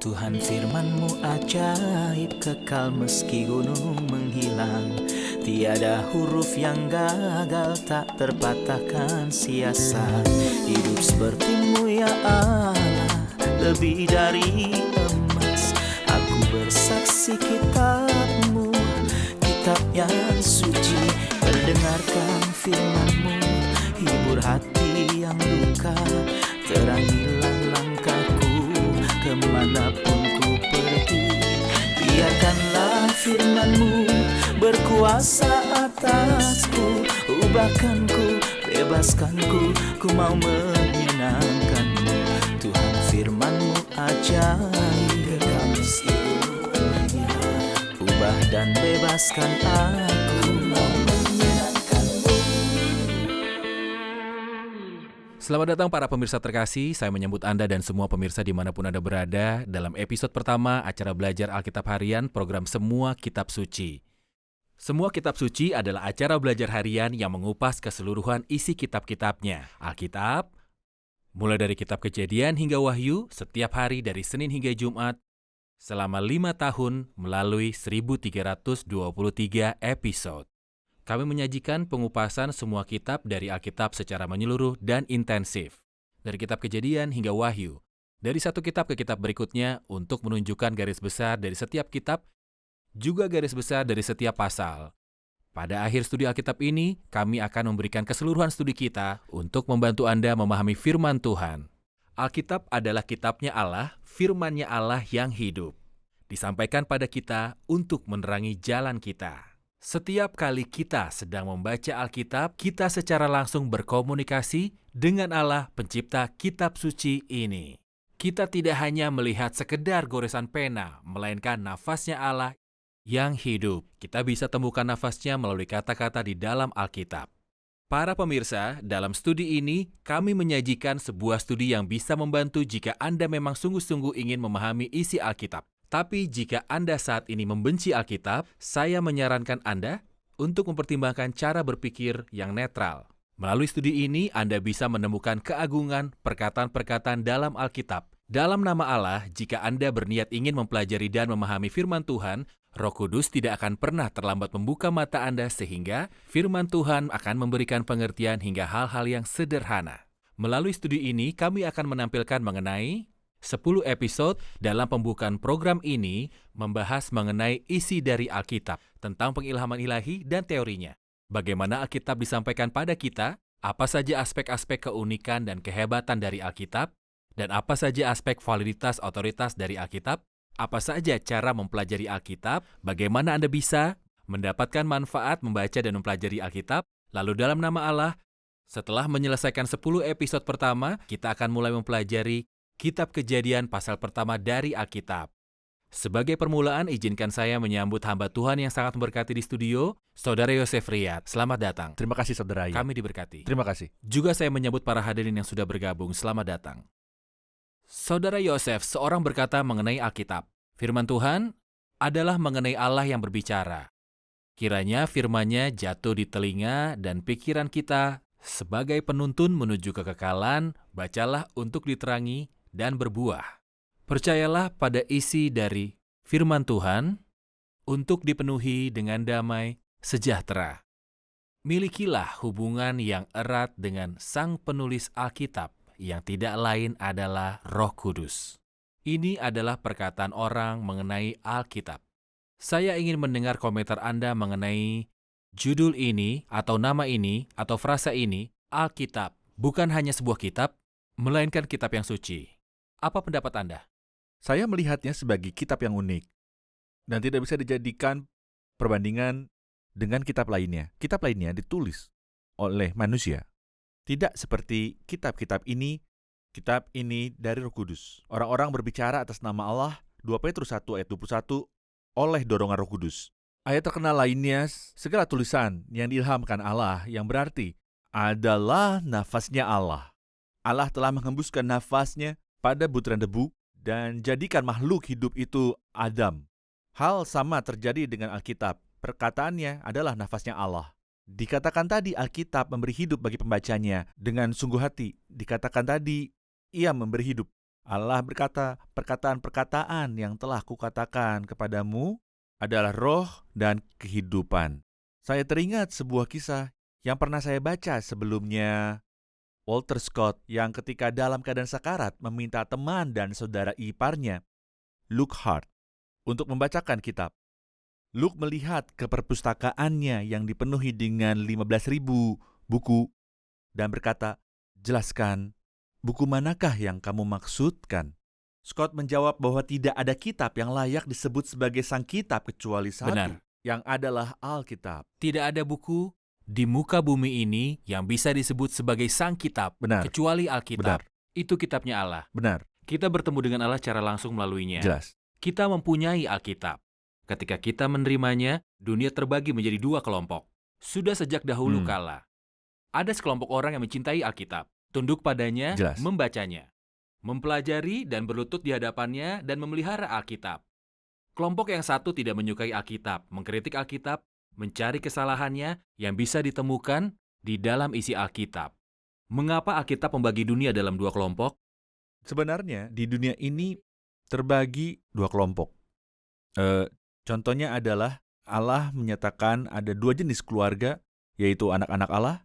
Tuhan firman-Mu ajaib, kekal meski gunung menghilang. Tiada huruf yang gagal, tak terpatahkan siasat. Hidup seperti-Mu ya Allah, lebih dari emas. Aku bersaksi kitab-Mu, kitab yang suci. Terdengarkan firman-Mu, hibur hati yang luka. Terangilah langkahku kemanapun ku pergi. Biarkanlah firman-Mu berkuasa atasku. Ubahkanku, bebaskanku, ku mau menyenangkan-Mu. Tuhan firman-Mu ajaib, kekal meski gunungnya. Ubah dan bebaskan aku, mau menyenangkan-Mu. Selamat datang para pemirsa terkasih, saya menyambut Anda dan semua pemirsa dimanapun Anda berada dalam episode pertama acara Belajar Alkitab Harian program Semua Kitab Suci. Semua Kitab Suci adalah acara belajar harian yang mengupas keseluruhan isi kitab-kitabnya. Alkitab, mulai dari kitab Kejadian hingga Wahyu, setiap hari dari Senin hingga Jumat, selama 5 tahun melalui 1323 episode. Kami menyajikan pengupasan semua kitab dari Alkitab secara menyeluruh dan intensif. Dari kitab Kejadian hingga Wahyu. Dari satu kitab ke kitab berikutnya untuk menunjukkan garis besar dari setiap kitab, juga garis besar dari setiap pasal. Pada akhir studi Alkitab ini, kami akan memberikan keseluruhan studi kita untuk membantu Anda memahami firman Tuhan. Alkitab adalah kitabnya Allah, firman-Nya Allah yang hidup. Disampaikan pada kita untuk menerangi jalan kita. Setiap kali kita sedang membaca Alkitab, kita secara langsung berkomunikasi dengan Allah pencipta kitab suci ini. Kita tidak hanya melihat sekedar goresan pena, melainkan nafasnya Allah yang hidup. Kita bisa temukan nafasnya melalui kata-kata di dalam Alkitab. Para pemirsa, dalam studi ini kami menyajikan sebuah studi yang bisa membantu jika Anda memang sungguh-sungguh ingin memahami isi Alkitab. Tapi jika Anda saat ini membenci Alkitab, saya menyarankan Anda untuk mempertimbangkan cara berpikir yang netral. Melalui studi ini, Anda bisa menemukan keagungan perkataan-perkataan dalam Alkitab. Dalam nama Allah, jika Anda berniat ingin mempelajari dan memahami firman Tuhan, Roh Kudus tidak akan pernah terlambat membuka mata Anda sehingga firman Tuhan akan memberikan pengertian hingga hal-hal yang sederhana. Melalui studi ini, kami akan menampilkan mengenai 10 episode dalam pembukaan program ini membahas mengenai isi dari Alkitab, tentang pengilhaman ilahi dan teorinya. Bagaimana Alkitab disampaikan pada kita, apa saja aspek-aspek keunikan dan kehebatan dari Alkitab, dan apa saja aspek validitas otoritas dari Alkitab, apa saja cara mempelajari Alkitab, bagaimana Anda bisa mendapatkan manfaat membaca dan mempelajari Alkitab, lalu dalam nama Allah, setelah menyelesaikan 10 episode pertama, kita akan mulai mempelajari Kitab Kejadian pasal pertama dari Alkitab. Sebagai permulaan, izinkan saya menyambut hamba Tuhan yang sangat memberkati di studio, Saudara Yosef Riyad. Selamat datang. Terima kasih Saudara Ayat. Kami diberkati. Terima kasih. Juga saya menyambut para hadirin yang sudah bergabung. Selamat datang. Saudara Yosef, seorang berkata mengenai Alkitab. Firman Tuhan adalah mengenai Allah yang berbicara. Kiranya firman-Nya jatuh di telinga dan pikiran kita sebagai penuntun menuju kekekalan, bacalah untuk diterangi dan berbuah. Percayalah pada isi dari firman Tuhan untuk dipenuhi dengan damai sejahtera. Milikilah hubungan yang erat dengan sang penulis Alkitab yang tidak lain adalah Roh Kudus. Ini adalah perkataan orang mengenai Alkitab. Saya ingin mendengar komentar Anda mengenai judul ini atau nama ini atau frasa ini, Alkitab. Bukan hanya sebuah kitab, melainkan kitab yang suci. Apa pendapat Anda? Saya melihatnya sebagai kitab yang unik dan tidak bisa dijadikan perbandingan dengan kitab lainnya. Kitab lainnya ditulis oleh manusia. Tidak seperti kitab ini dari Roh Kudus. Orang-orang berbicara atas nama Allah, 2 Petrus 1 ayat 21, oleh dorongan Roh Kudus. Ayat terkenal lainnya, segala tulisan yang diilhamkan Allah, yang berarti adalah nafasnya Allah. Allah telah menghembuskan nafasnya pada butiran debu dan jadikan makhluk hidup itu Adam. Hal sama terjadi dengan Alkitab. Perkataannya adalah nafasnya Allah. Dikatakan tadi Alkitab memberi hidup bagi pembacanya dengan sungguh hati. Dikatakan tadi ia memberi hidup. Allah berkata, perkataan-perkataan yang telah kukatakan kepadamu adalah roh dan kehidupan. Saya teringat sebuah kisah yang pernah saya baca sebelumnya. Walter Scott yang ketika dalam keadaan sakarat meminta teman dan saudara iparnya, Luke Hart, untuk membacakan kitab. Luke melihat ke perpustakaannya yang dipenuhi dengan 15.000 buku dan berkata, "Jelaskan, buku manakah yang kamu maksudkan?" Scott menjawab bahwa tidak ada kitab yang layak disebut sebagai sang kitab kecuali satu, Benar. yang adalah Alkitab. Tidak ada buku di muka bumi ini yang bisa disebut sebagai sang kitab, Benar. kecuali Alkitab. Benar. Itu kitabnya Allah. Benar, Kita bertemu dengan Allah secara langsung melaluinya. jelas. Kita mempunyai Alkitab. Ketika kita menerimanya, dunia terbagi menjadi dua kelompok. Sudah sejak dahulu kala. Ada sekelompok orang yang mencintai Alkitab, tunduk padanya, Jelas. membacanya, mempelajari dan berlutut di hadapannya dan memelihara Alkitab. Kelompok yang satu tidak menyukai Alkitab, mengkritik Alkitab, mencari kesalahannya yang bisa ditemukan di dalam isi Alkitab. Mengapa Alkitab membagi dunia dalam dua kelompok? Sebenarnya di dunia ini terbagi dua kelompok. Contohnya adalah Allah menyatakan ada dua jenis keluarga, yaitu anak-anak Allah,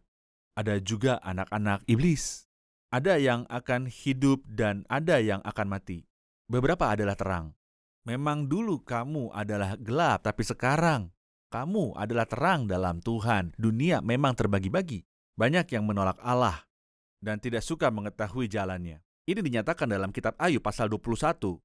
ada juga anak-anak iblis. Ada yang akan hidup dan ada yang akan mati. Beberapa adalah terang. Memang dulu kamu adalah gelap, tapi sekarang kamu adalah terang dalam Tuhan. Dunia memang terbagi-bagi. Banyak yang menolak Allah dan tidak suka mengetahui jalannya. Ini dinyatakan dalam kitab Ayub pasal 21.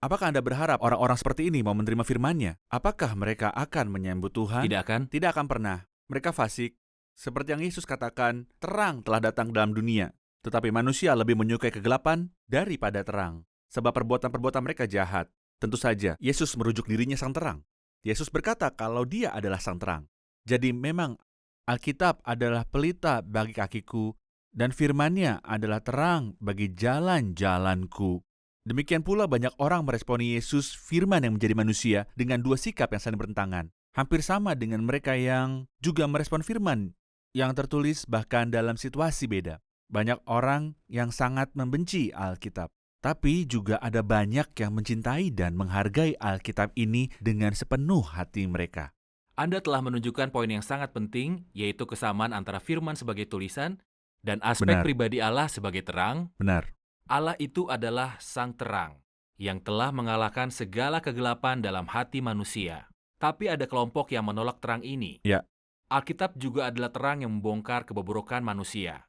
Apakah Anda berharap orang-orang seperti ini mau menerima firman-Nya? Apakah mereka akan menyambut Tuhan? Tidak kan? Tidak akan pernah. Mereka fasik. Seperti yang Yesus katakan, terang telah datang dalam dunia. Tetapi manusia lebih menyukai kegelapan daripada terang. Sebab perbuatan-perbuatan mereka jahat. Tentu saja, Yesus merujuk dirinya sang terang. Yesus berkata kalau dia adalah sang terang. Jadi memang Alkitab adalah pelita bagi kakiku dan firman-Nya adalah terang bagi jalan-jalanku. Demikian pula banyak orang meresponi Yesus firman yang menjadi manusia dengan dua sikap yang saling bertentangan. Hampir sama dengan mereka yang juga merespon firman yang tertulis bahkan dalam situasi beda. Banyak orang yang sangat membenci Alkitab. Tapi juga ada banyak yang mencintai dan menghargai Alkitab ini dengan sepenuh hati mereka. Anda telah menunjukkan poin yang sangat penting, yaitu kesamaan antara firman sebagai tulisan dan aspek Benar. pribadi Allah sebagai terang. Benar. Allah itu adalah sang terang yang telah mengalahkan segala kegelapan dalam hati manusia. Tapi ada kelompok yang menolak terang ini. Ya. Alkitab juga adalah terang yang membongkar kebobrokan manusia.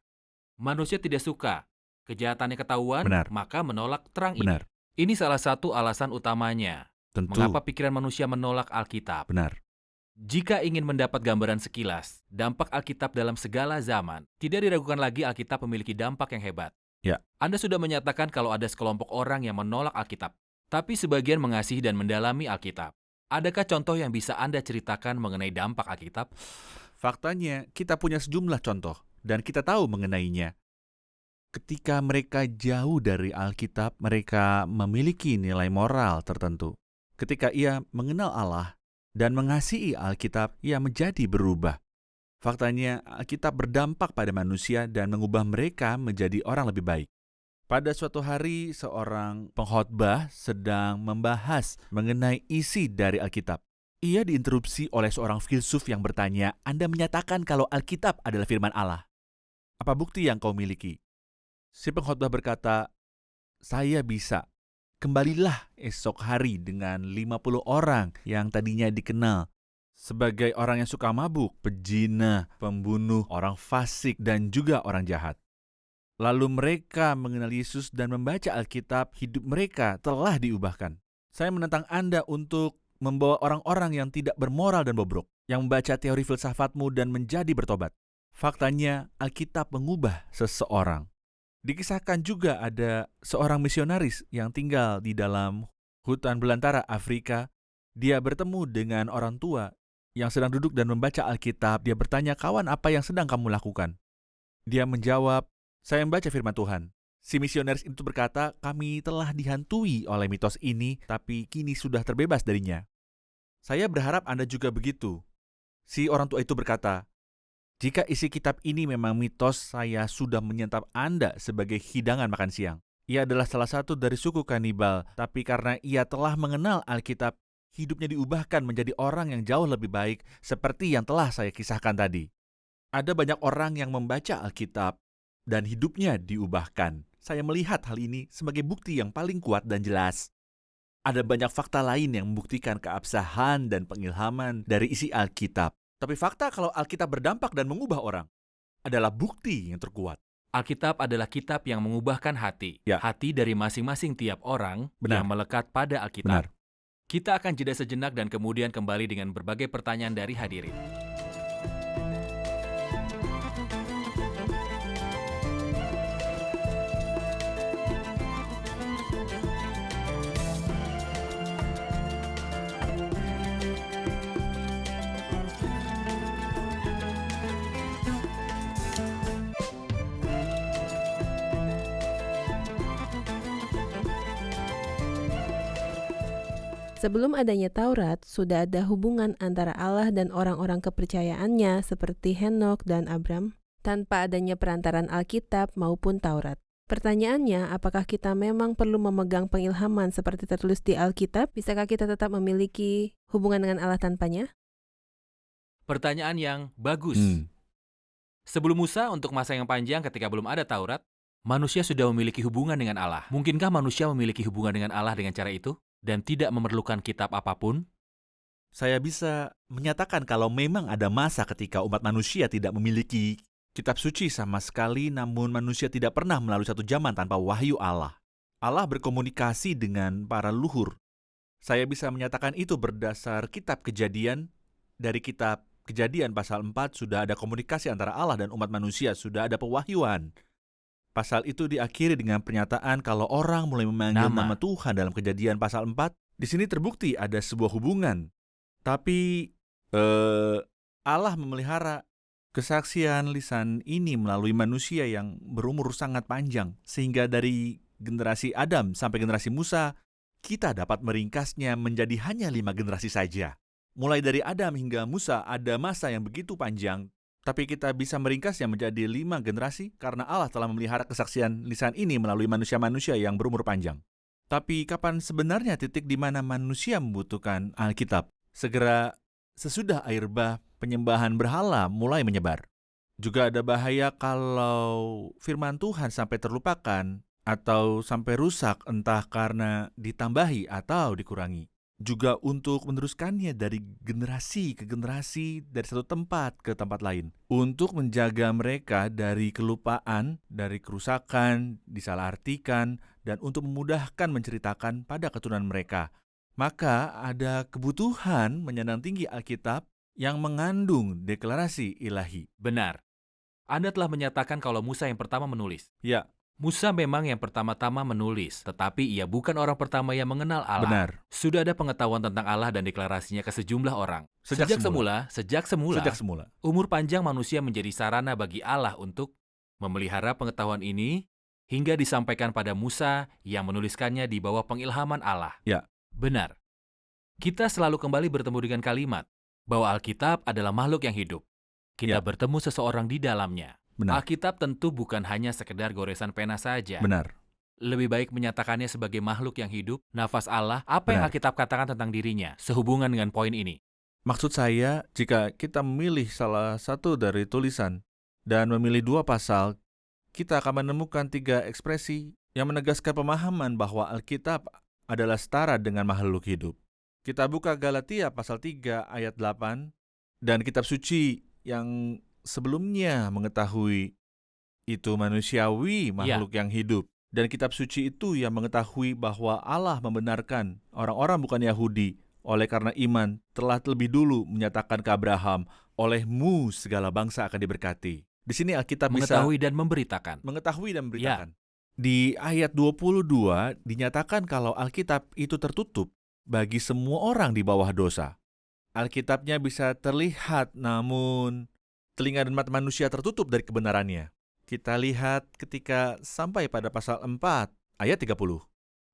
Manusia tidak suka kejahatannya ketahuan, Benar. maka menolak terang ini. Benar. Ini salah satu alasan utamanya. Tentu. Mengapa pikiran manusia menolak Alkitab? Benar. Jika ingin mendapat gambaran sekilas, dampak Alkitab dalam segala zaman, tidak diragukan lagi Alkitab memiliki dampak yang hebat. Ya. Anda sudah menyatakan kalau ada sekelompok orang yang menolak Alkitab, tapi sebagian mengasihi dan mendalami Alkitab. Adakah contoh yang bisa Anda ceritakan mengenai dampak Alkitab? Faktanya, kita punya sejumlah contoh dan kita tahu mengenainya. Ketika mereka jauh dari Alkitab, mereka memiliki nilai moral tertentu. Ketika ia mengenal Allah dan mengasihi Alkitab, ia menjadi berubah. Faktanya, Alkitab berdampak pada manusia dan mengubah mereka menjadi orang lebih baik. Pada suatu hari, seorang pengkhotbah sedang membahas mengenai isi dari Alkitab. Ia diinterupsi oleh seorang filsuf yang bertanya, "Anda menyatakan kalau Alkitab adalah firman Allah. Apa bukti yang kau miliki?" Si pengkhotbah berkata, "Saya bisa. Kembalilah esok hari dengan 50 orang yang tadinya dikenal sebagai orang yang suka mabuk, pezina, pembunuh, orang fasik, dan juga orang jahat. Lalu mereka mengenal Yesus dan membaca Alkitab, hidup mereka telah diubahkan. Saya menentang Anda untuk membawa orang-orang yang tidak bermoral dan bobrok, yang membaca teori filsafatmu dan menjadi bertobat. Faktanya, Alkitab mengubah seseorang." Dikisahkan juga ada seorang misionaris yang tinggal di dalam hutan belantara Afrika. Dia bertemu dengan orang tua yang sedang duduk dan membaca Alkitab. Dia bertanya, "Kawan, apa yang sedang kamu lakukan?" Dia menjawab, "Saya membaca firman Tuhan." Si misionaris itu berkata, "Kami telah dihantui oleh mitos ini, tapi kini sudah terbebas darinya. Saya berharap Anda juga begitu." Si orang tua itu berkata, "Jika isi kitab ini memang mitos, saya sudah menyantap Anda sebagai hidangan makan siang. Ia adalah salah satu dari suku kanibal, tapi karena ia telah mengenal Alkitab, hidupnya diubahkan menjadi orang yang jauh lebih baik seperti yang telah saya kisahkan tadi. Ada banyak orang yang membaca Alkitab dan hidupnya diubahkan. Saya melihat hal ini sebagai bukti yang paling kuat dan jelas. Ada banyak fakta lain yang membuktikan keabsahan dan pengilhaman dari isi Alkitab. Tapi fakta kalau Alkitab berdampak dan mengubah orang adalah bukti yang terkuat. Alkitab adalah kitab yang mengubahkan hati. Ya. Hati dari masing-masing tiap orang Benar. yang melekat pada Alkitab. Benar. Kita akan jeda sejenak dan kemudian kembali dengan berbagai pertanyaan dari hadirin. Sebelum adanya Taurat, sudah ada hubungan antara Allah dan orang-orang kepercayaannya seperti Henokh dan Abram, tanpa adanya perantaran Alkitab maupun Taurat. Pertanyaannya, apakah kita memang perlu memegang pengilhaman seperti tertulis di Alkitab? Bisakah kita tetap memiliki hubungan dengan Allah tanpanya? Pertanyaan yang bagus. Sebelum Musa, untuk masa yang panjang ketika belum ada Taurat, manusia sudah memiliki hubungan dengan Allah. Mungkinkah manusia memiliki hubungan dengan Allah dengan cara itu? Dan tidak memerlukan kitab apapun? Saya bisa menyatakan kalau memang ada masa ketika umat manusia tidak memiliki kitab suci sama sekali, namun manusia tidak pernah melalui satu zaman tanpa wahyu Allah. Allah berkomunikasi dengan para leluhur. Saya bisa menyatakan itu berdasar kitab Kejadian. Dari kitab Kejadian pasal 4 sudah ada komunikasi antara Allah dan umat manusia, sudah ada pewahyuan. Pasal itu diakhiri dengan pernyataan kalau orang mulai memanggil nama Tuhan dalam Kejadian pasal 4. Di sini terbukti ada sebuah hubungan. Tapi Allah memelihara kesaksian lisan ini melalui manusia yang berumur sangat panjang. Sehingga dari generasi Adam sampai generasi Musa, kita dapat meringkasnya menjadi hanya 5 generasi saja. Mulai dari Adam hingga Musa ada masa yang begitu panjang. Tapi kita bisa meringkasnya menjadi 5 generasi karena Allah telah memelihara kesaksian lisan ini melalui manusia-manusia yang berumur panjang. Tapi kapan sebenarnya titik di mana manusia membutuhkan Alkitab? Segera sesudah air bah, penyembahan berhala mulai menyebar. Juga ada bahaya kalau firman Tuhan sampai terlupakan atau sampai rusak entah karena ditambahi atau dikurangi. Juga untuk meneruskannya dari generasi ke generasi, dari satu tempat ke tempat lain. Untuk menjaga mereka dari kelupaan, dari kerusakan, disalahartikan, dan untuk memudahkan menceritakan pada keturunan mereka. Maka ada kebutuhan menyandang tinggi Alkitab yang mengandung deklarasi ilahi. Benar. Anda telah menyatakan kalau Musa yang pertama menulis. Ya. Musa memang yang pertama-tama menulis, tetapi ia bukan orang pertama yang mengenal Allah. Benar. Sudah ada pengetahuan tentang Allah dan deklarasinya ke sejumlah orang. Sejak semula, umur panjang manusia menjadi sarana bagi Allah untuk memelihara pengetahuan ini hingga disampaikan pada Musa yang menuliskannya di bawah pengilhaman Allah. Ya. Benar. Kita selalu kembali bertemu dengan kalimat bahwa Alkitab adalah makhluk yang hidup. Kita bertemu seseorang di dalamnya. Benar. Alkitab tentu bukan hanya sekedar goresan pena saja. Benar. Lebih baik menyatakannya sebagai makhluk yang hidup, nafas Allah, apa yang Benar. Alkitab katakan tentang dirinya, sehubungan dengan poin ini. Maksud saya, jika kita memilih salah satu dari tulisan dan memilih 2 pasal, kita akan menemukan 3 ekspresi yang menegaskan pemahaman bahwa Alkitab adalah setara dengan makhluk hidup. Kita buka Galatia pasal 3 ayat 8, dan kitab suci yang sebelumnya mengetahui itu manusiawi, makhluk yang hidup. Dan kitab suci itu yang mengetahui bahwa Allah membenarkan orang-orang bukan Yahudi oleh karena iman telah lebih dulu menyatakan ke Abraham, olehmu segala bangsa akan diberkati. Di sini Alkitab Mengetahui bisa dan memberitakan. mengetahui dan memberitakan. Di ayat 22 dinyatakan kalau Alkitab itu tertutup bagi semua orang di bawah dosa. Alkitabnya bisa terlihat, namun telinga dan mata manusia tertutup dari kebenarannya. Kita lihat ketika sampai pada pasal 4 ayat 30.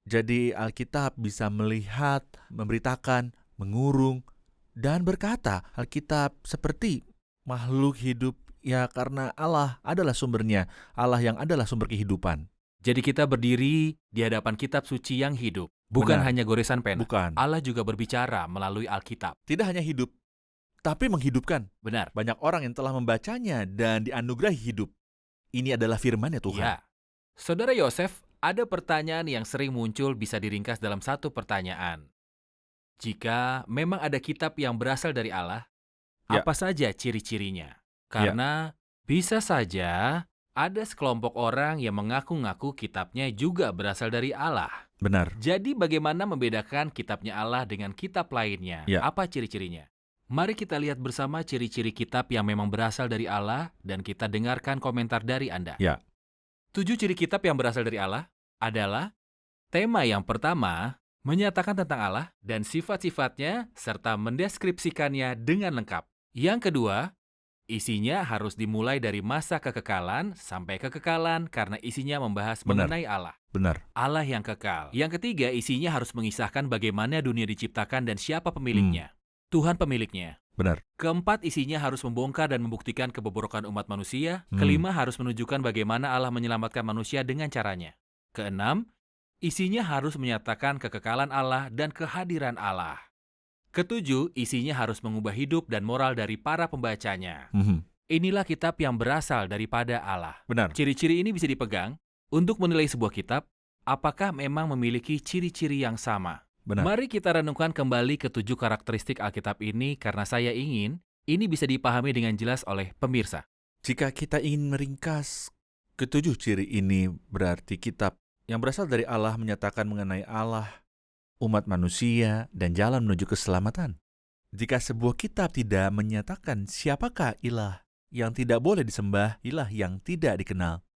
Jadi Alkitab bisa melihat, memberitakan, mengurung, dan berkata Alkitab seperti makhluk hidup ya karena Allah adalah sumbernya, Allah yang adalah sumber kehidupan. Jadi kita berdiri di hadapan kitab suci yang hidup, bukan Benar. hanya goresan pena. Bukan. Allah juga berbicara melalui Alkitab. Tidak hanya hidup, tapi menghidupkan. Benar. Banyak orang yang telah membacanya dan dianugerahi hidup. Ini adalah firman-Nya Tuhan. Ya. Saudara Yosef, ada pertanyaan yang sering muncul bisa diringkas dalam satu pertanyaan. Jika memang ada kitab yang berasal dari Allah, Ya. apa saja ciri-cirinya? Karena bisa saja ada sekelompok orang yang mengaku-ngaku kitabnya juga berasal dari Allah. Benar. Jadi bagaimana membedakan kitabnya Allah dengan kitab lainnya? Ya. Apa ciri-cirinya? Mari kita lihat bersama ciri-ciri kitab yang memang berasal dari Allah dan kita dengarkan komentar dari Anda. Ya. 7 ciri kitab yang berasal dari Allah adalah tema yang pertama, menyatakan tentang Allah dan sifat-sifatnya serta mendeskripsikannya dengan lengkap. Yang kedua, isinya harus dimulai dari masa kekekalan sampai kekekalan karena isinya membahas Benar. mengenai Allah. Benar. Allah yang kekal. Yang ketiga, isinya harus mengisahkan bagaimana dunia diciptakan dan siapa pemiliknya. Tuhan pemiliknya. Benar. Keempat, isinya harus membongkar dan membuktikan kebobrokan umat manusia. Hmm. Kelima, harus menunjukkan bagaimana Allah menyelamatkan manusia dengan caranya. Keenam, isinya harus menyatakan kekekalan Allah dan kehadiran Allah. Ketujuh, isinya harus mengubah hidup dan moral dari para pembacanya. Inilah kitab yang berasal daripada Allah. Benar. Ciri-ciri ini bisa dipegang untuk menilai sebuah kitab, apakah memang memiliki ciri-ciri yang sama. Benar. Mari kita renungkan kembali ke 7 karakteristik Alkitab ini karena saya ingin ini bisa dipahami dengan jelas oleh pemirsa. Jika kita ingin meringkas ketujuh ciri ini, berarti kitab yang berasal dari Allah menyatakan mengenai Allah, umat manusia, dan jalan menuju keselamatan. Jika sebuah kitab tidak menyatakan siapakah ilah yang tidak boleh disembah, ilah yang tidak dikenal.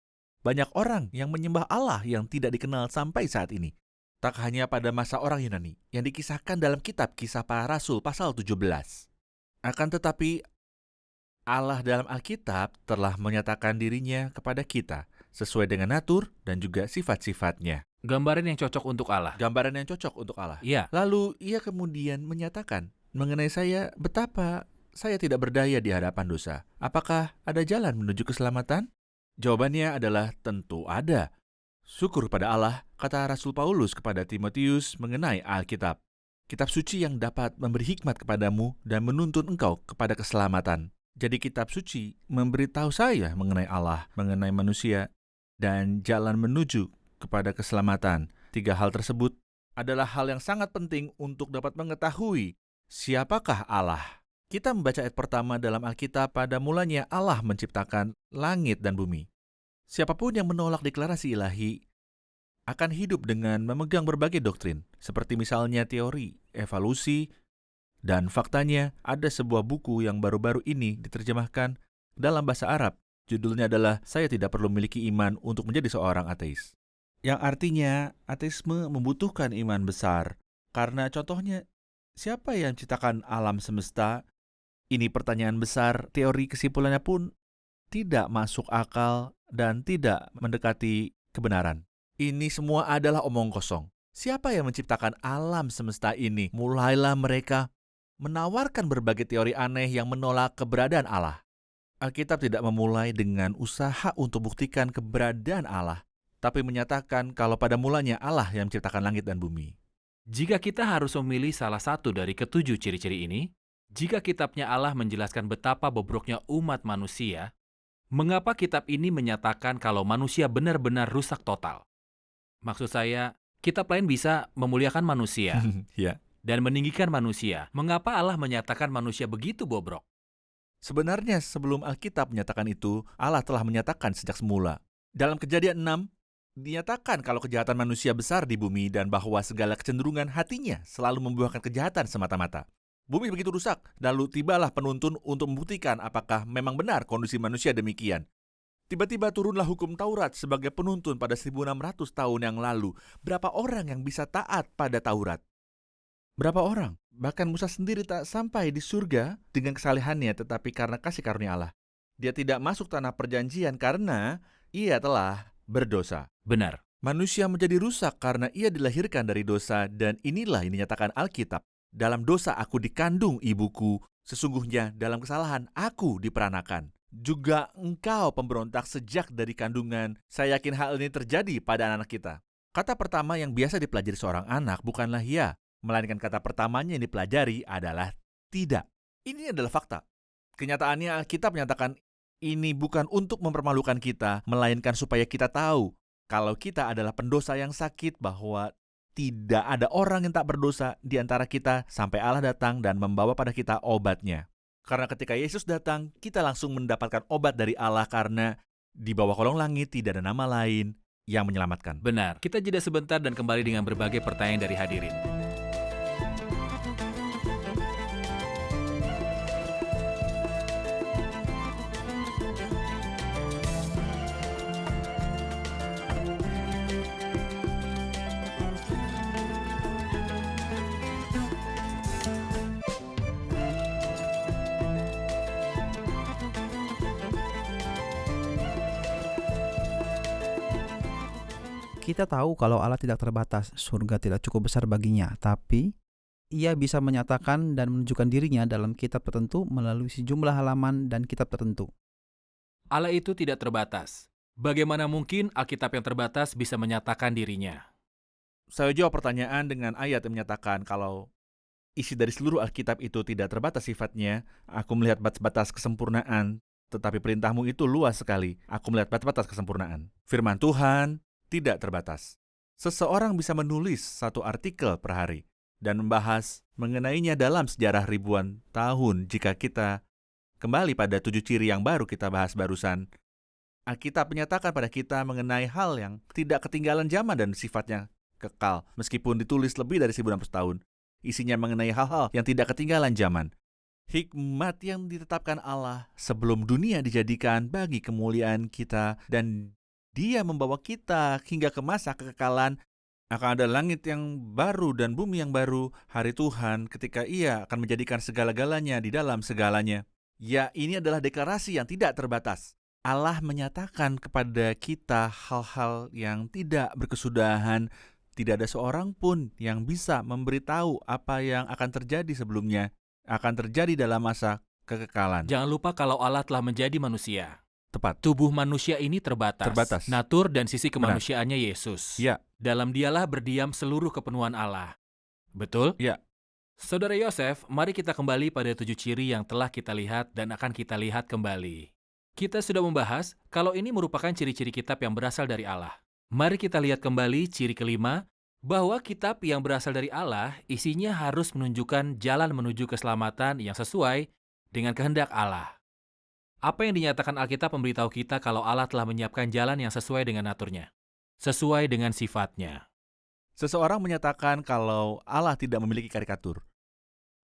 Banyak orang yang menyembah Allah yang tidak dikenal sampai saat ini. Tak hanya pada masa orang Yunani yang dikisahkan dalam kitab Kisah Para Rasul pasal 17. Akan tetapi Allah dalam Alkitab telah menyatakan dirinya kepada kita sesuai dengan natur dan juga sifat-sifatnya. Gambaran yang cocok untuk Allah. Gambaran yang cocok untuk Allah. Iya, Lalu ia kemudian menyatakan mengenai saya betapa saya tidak berdaya di hadapan dosa. Apakah ada jalan menuju keselamatan? Jawabannya adalah tentu ada. Syukur pada Allah, kata Rasul Paulus kepada Timotius mengenai Alkitab. Kitab suci yang dapat memberi hikmat kepadamu dan menuntun engkau kepada keselamatan. Jadi kitab suci memberitahu saya mengenai Allah, mengenai manusia, dan jalan menuju kepada keselamatan. 3 hal tersebut adalah hal yang sangat penting untuk dapat mengetahui siapakah Allah. Kita membaca ayat pertama dalam Alkitab, pada mulanya Allah menciptakan langit dan bumi. Siapapun yang menolak deklarasi ilahi akan hidup dengan memegang berbagai doktrin, seperti misalnya teori, evolusi, dan faktanya ada sebuah buku yang baru-baru ini diterjemahkan dalam bahasa Arab. Judulnya adalah Saya Tidak Perlu Memiliki Iman Untuk Menjadi Seorang Ateis. Yang artinya ateisme membutuhkan iman besar, karena contohnya siapa yang menciptakan alam semesta? Ini pertanyaan besar, teori kesimpulannya pun tidak masuk akal dan tidak mendekati kebenaran. Ini semua adalah omong kosong. Siapa yang menciptakan alam semesta ini? Mulailah mereka menawarkan berbagai teori aneh yang menolak keberadaan Allah. Alkitab tidak memulai dengan usaha untuk buktikan keberadaan Allah, tapi menyatakan kalau pada mulanya Allah yang menciptakan langit dan bumi. jika kita harus memilih salah satu dari ketujuh ciri-ciri ini, jika kitabnya Allah menjelaskan betapa bobroknya umat manusia, mengapa kitab ini menyatakan kalau manusia benar-benar rusak total? Maksud saya, kitab lain bisa memuliakan manusia Ya. dan meninggikan manusia. Mengapa Allah menyatakan manusia begitu bobrok? Sebenarnya sebelum Alkitab menyatakan itu, Allah telah menyatakan sejak semula. Dalam Kejadian 6, dinyatakan kalau kejahatan manusia besar di bumi dan bahwa segala kecenderungan hatinya selalu membuahkan kejahatan semata-mata. Bumi begitu rusak, lalu tibalah penuntun untuk membuktikan apakah memang benar kondisi manusia demikian. Tiba-tiba turunlah hukum Taurat sebagai penuntun pada 1600 tahun yang lalu. Berapa orang yang bisa taat pada Taurat? Berapa orang? Bahkan Musa sendiri tak sampai di surga dengan kesalehannya, tetapi karena kasih karunia Allah. Dia tidak masuk tanah perjanjian karena ia telah berdosa. Benar. Manusia menjadi rusak karena ia dilahirkan dari dosa, dan inilah yang dinyatakan Alkitab. Dalam dosa aku dikandung ibuku, sesungguhnya dalam kesalahan aku diperanakan. Juga engkau pemberontak sejak dari kandungan. Saya yakin hal ini terjadi pada anak-anak kita. Kata pertama yang biasa dipelajari seorang anak bukanlah ya, melainkan kata pertamanya yang dipelajari adalah tidak. Ini adalah fakta. Kenyataannya Alkitab menyatakan ini bukan untuk mempermalukan kita, melainkan supaya kita tahu kalau kita adalah pendosa yang sakit, bahwa tidak ada orang yang tak berdosa di antara kita sampai Allah datang dan membawa pada kita obatnya. Karena ketika Yesus datang, kita langsung mendapatkan obat dari Allah karena di bawah kolong langit tidak ada nama lain yang menyelamatkan. Benar, kita jeda sebentar dan kembali dengan berbagai pertanyaan dari hadirin. Kita tahu kalau Allah tidak terbatas, surga tidak cukup besar baginya, tapi Ia bisa menyatakan dan menunjukkan dirinya dalam kitab tertentu melalui sejumlah halaman dan kitab tertentu. Allah itu tidak terbatas. Bagaimana mungkin Alkitab yang terbatas bisa menyatakan dirinya? Saya jawab pertanyaan dengan ayat yang menyatakan kalau isi dari seluruh Alkitab itu tidak terbatas sifatnya. Aku melihat batas-batas kesempurnaan, tetapi perintahmu itu luas sekali. Aku melihat batas-batas kesempurnaan. Firman Tuhan tidak terbatas. Seseorang bisa menulis satu artikel per hari dan membahas mengenainya dalam sejarah ribuan tahun. Jika kita kembali pada 7 ciri yang baru kita bahas barusan, Alkitab menyatakan pada kita mengenai hal yang tidak ketinggalan zaman dan sifatnya kekal. Meskipun ditulis lebih dari 1600 tahun, isinya mengenai hal-hal yang tidak ketinggalan zaman. Hikmat yang ditetapkan Allah sebelum dunia dijadikan bagi kemuliaan kita, dan Dia membawa kita hingga ke masa kekekalan. Akan ada langit yang baru dan bumi yang baru, hari Tuhan ketika Ia akan menjadikan segala-galanya di dalam segalanya. Ya, ini adalah deklarasi yang tidak terbatas. Allah menyatakan kepada kita hal-hal yang tidak berkesudahan. Tidak ada seorang pun yang bisa memberitahu apa yang akan terjadi sebelumnya, akan terjadi dalam masa kekekalan. Jangan lupa kalau Allah telah menjadi manusia. Tepat. Tubuh manusia ini terbatas. Natur dan sisi kemanusiaannya Yesus. Ya. Dalam Dialah berdiam seluruh kepenuhan Allah. Betul? Ya. Saudara Yosef, mari kita kembali pada 7 ciri yang telah kita lihat dan akan kita lihat kembali. Kita sudah membahas kalau ini merupakan ciri-ciri kitab yang berasal dari Allah. Mari kita lihat kembali ciri kelima, bahwa kitab yang berasal dari Allah isinya harus menunjukkan jalan menuju keselamatan yang sesuai dengan kehendak Allah. Apa yang dinyatakan Alkitab memberitahu kita kalau Allah telah menyiapkan jalan yang sesuai dengan naturnya, sesuai dengan sifatnya. Seseorang menyatakan kalau Allah tidak memiliki karikatur.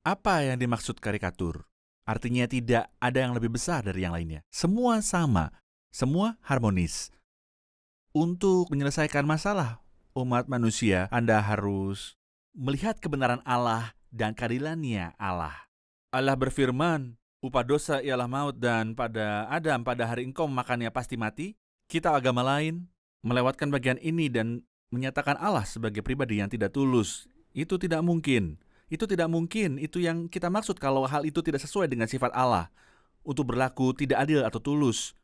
Apa yang dimaksud karikatur? Artinya tidak ada yang lebih besar dari yang lainnya. Semua sama, semua harmonis. Untuk menyelesaikan masalah umat manusia, Anda harus melihat kebenaran Allah dan keadilannya Allah. Allah berfirman, upah dosa ialah maut, dan pada Adam pada hari engkau memakannya pasti mati. Kita agama lain melewatkan bagian ini dan menyatakan Allah sebagai pribadi yang tidak tulus. Itu tidak mungkin. Itu tidak mungkin. Itu yang kita maksud kalau hal itu tidak sesuai dengan sifat Allah. Untuk berlaku tidak adil atau tulus.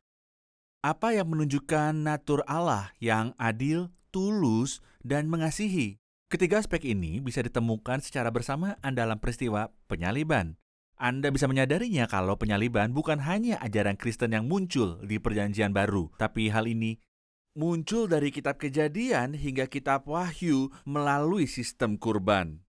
Apa yang menunjukkan natur Allah yang adil, tulus, dan mengasihi? Ketiga aspek ini bisa ditemukan secara bersamaan dalam peristiwa penyaliban. Anda bisa menyadarinya kalau penyaliban bukan hanya ajaran Kristen yang muncul di Perjanjian Baru, tapi hal ini muncul dari kitab Kejadian hingga kitab Wahyu melalui sistem kurban.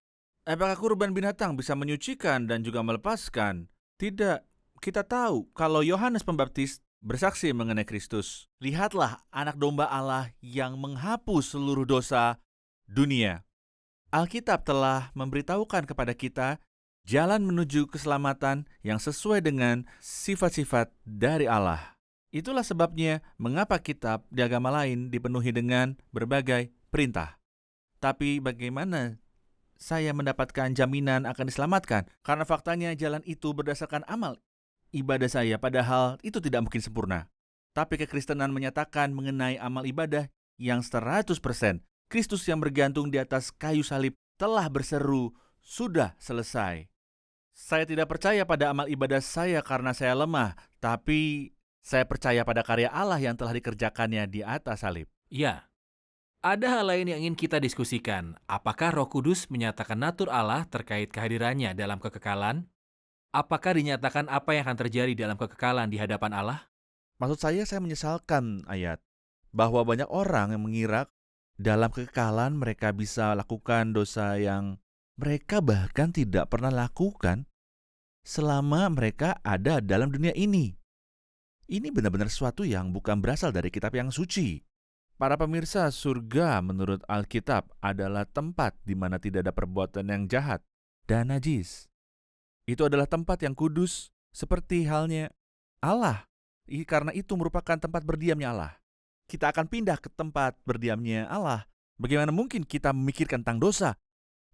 Apakah kurban binatang bisa menyucikan dan juga melepaskan? Tidak. Kita tahu kalau Yohanes Pembaptis bersaksi mengenai Kristus. Lihatlah anak domba Allah yang menghapus seluruh dosa dunia. Alkitab telah memberitahukan kepada kita jalan menuju keselamatan yang sesuai dengan sifat-sifat dari Allah. Itulah sebabnya mengapa kitab di agama lain dipenuhi dengan berbagai perintah. Tapi bagaimana saya mendapatkan jaminan akan diselamatkan? Karena faktanya jalan itu berdasarkan amal ibadah saya, padahal itu tidak mungkin sempurna. Tapi kekristenan menyatakan mengenai amal ibadah yang 100%. Kristus yang bergantung di atas kayu salib telah berseru, sudah selesai. Saya tidak percaya pada amal ibadah saya karena saya lemah, tapi Saya percaya pada karya Allah yang telah dikerjakannya di atas salib. Ya, ada hal lain yang ingin kita diskusikan. Apakah Roh Kudus menyatakan natur Allah terkait kehadirannya dalam kekekalan? Apakah dinyatakan apa yang akan terjadi dalam kekekalan di hadapan Allah? Maksud saya menyesalkan ayat bahwa banyak orang yang mengira dalam kekekalan mereka bisa lakukan dosa yang mereka bahkan tidak pernah lakukan selama mereka ada dalam dunia ini. Ini benar-benar sesuatu yang bukan berasal dari kitab yang suci. Para pemirsa, surga menurut Alkitab adalah tempat di mana tidak ada perbuatan yang jahat dan najis. Itu adalah tempat yang kudus seperti halnya Allah. Karena itu merupakan tempat berdiamnya Allah. Kita akan pindah ke tempat berdiamnya Allah. Bagaimana mungkin kita memikirkan tentang dosa?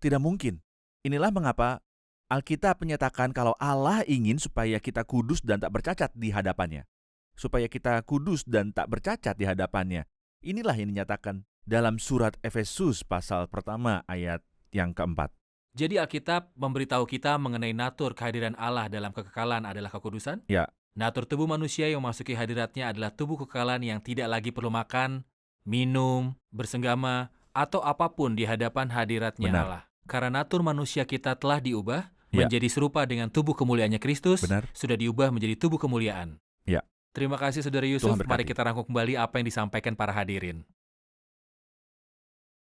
Tidak mungkin. Inilah mengapa Alkitab menyatakan kalau Allah ingin supaya kita kudus dan tak bercacat di hadapannya. Supaya kita kudus dan tak bercacat di hadapannya. Inilah yang dinyatakan dalam surat Efesus pasal pertama ayat yang keempat. Jadi Alkitab memberitahu kita mengenai natur kehadiran Allah dalam kekekalan adalah kekudusan? Ya. Natur tubuh manusia yang memasuki hadiratnya adalah tubuh kekekalan yang tidak lagi perlu makan, minum, bersenggama, atau apapun di hadapan hadiratnya Benar. Allah. Karena natur manusia kita telah diubah Ya. menjadi serupa dengan tubuh kemuliaannya Kristus, Benar. sudah diubah menjadi tubuh kemuliaan. Ya. Terima kasih Saudara Yusuf, Tuhan berkati. mari kita rangkum kembali apa yang disampaikan para hadirin.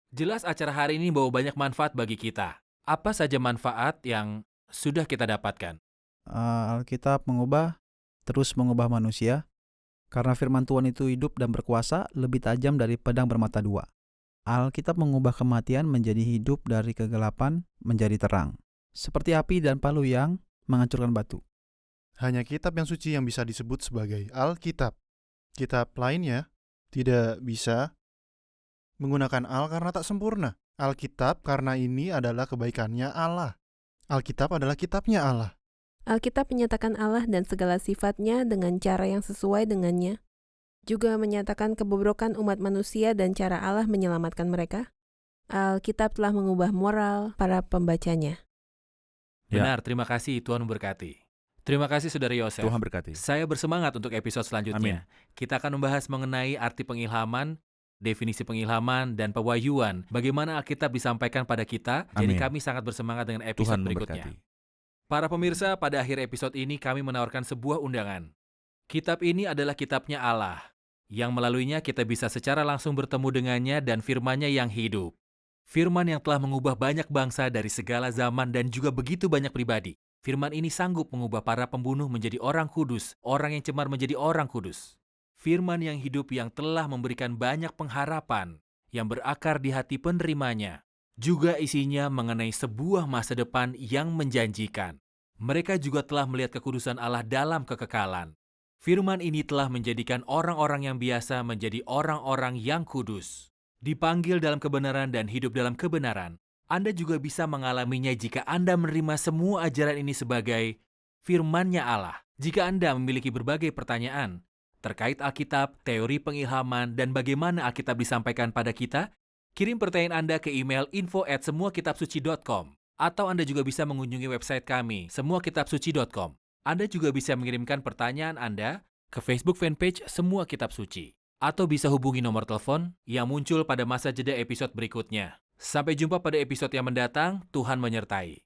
Jelas acara hari ini membawa banyak manfaat bagi kita. Apa saja manfaat yang sudah kita dapatkan? Alkitab terus mengubah manusia, karena firman Tuhan itu hidup dan berkuasa, lebih tajam dari pedang bermata dua. Alkitab mengubah kematian menjadi hidup, dari kegelapan menjadi terang, seperti api dan palu yang menghancurkan batu. Hanya kitab yang suci yang bisa disebut sebagai Alkitab. Kitab lainnya tidak bisa menggunakan al karena tak sempurna. Alkitab karena ini adalah kebaikannya Allah. Alkitab adalah kitabnya Allah. Alkitab menyatakan Allah dan segala sifatnya dengan cara yang sesuai dengannya. Juga menyatakan kebobrokan umat manusia dan cara Allah menyelamatkan mereka. Alkitab telah mengubah moral para pembacanya. Ya. Benar, terima kasih, Tuhan memberkati. Terima kasih Saudara Yosef. Tuhan berkati. Saya bersemangat untuk episode selanjutnya. Kita akan membahas mengenai arti pengilhaman, definisi pengilhaman, dan pewahyuan. Bagaimana Alkitab disampaikan pada kita. Jadi Amin. kami sangat bersemangat dengan episode Tuhan berikutnya. memberkati. Para pemirsa, pada akhir episode ini kami menawarkan sebuah undangan. Kitab ini adalah kitabnya Allah, yang melaluinya kita bisa secara langsung bertemu dengannya dan firman-Nya yang hidup. Firman yang telah mengubah banyak bangsa dari segala zaman dan juga begitu banyak pribadi. Firman ini sanggup mengubah para pembunuh menjadi orang kudus, orang yang cemar menjadi orang kudus. Firman yang hidup yang telah memberikan banyak pengharapan yang berakar di hati penerimanya. Juga isinya mengenai sebuah masa depan yang menjanjikan. Mereka juga telah melihat kekudusan Allah dalam kekekalan. Firman ini telah menjadikan orang-orang yang biasa menjadi orang-orang yang kudus. Dipanggil dalam kebenaran dan hidup dalam kebenaran. Anda juga bisa mengalaminya jika Anda menerima semua ajaran ini sebagai firman-Nya Allah. Jika Anda memiliki berbagai pertanyaan terkait Alkitab, teori pengilhaman, dan bagaimana Alkitab disampaikan pada kita, kirim pertanyaan Anda ke email info@semuakitabsuci.com. Atau Anda juga bisa mengunjungi website kami, semuakitabsuci.com. Anda juga bisa mengirimkan pertanyaan Anda ke Facebook fanpage Semua Kitab Suci. Atau bisa hubungi nomor telepon yang muncul pada masa jeda episode berikutnya. Sampai jumpa pada episode yang mendatang, Tuhan menyertai.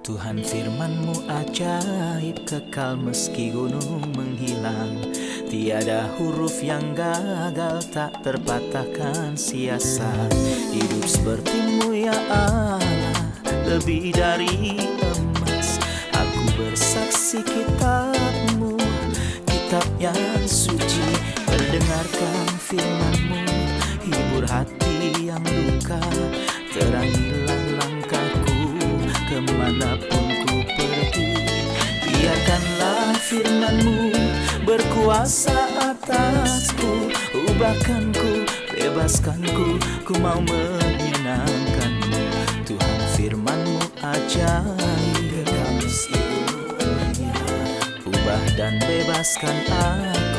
Tuhan firman-Mu ajaib, kekal meski gunung menghilang. Tiada huruf yang gagal, tak terpatahkan siasat. Hidup seperti-Mu ya Allah, lebih dari emas. Aku bersaksi kitab-Mu, kitab yang suci. Mendengarkan firman-Mu, hibur hati yang luka. Terangilah langkahku kemanapun ku pergi. Biarkanlah firman-Mu berkuasa atasku. Ubahkanku, bebaskanku, ku mau menyenangkan-Mu. Tuhan firman-Mu ajaib, ubah dan bebaskan aku.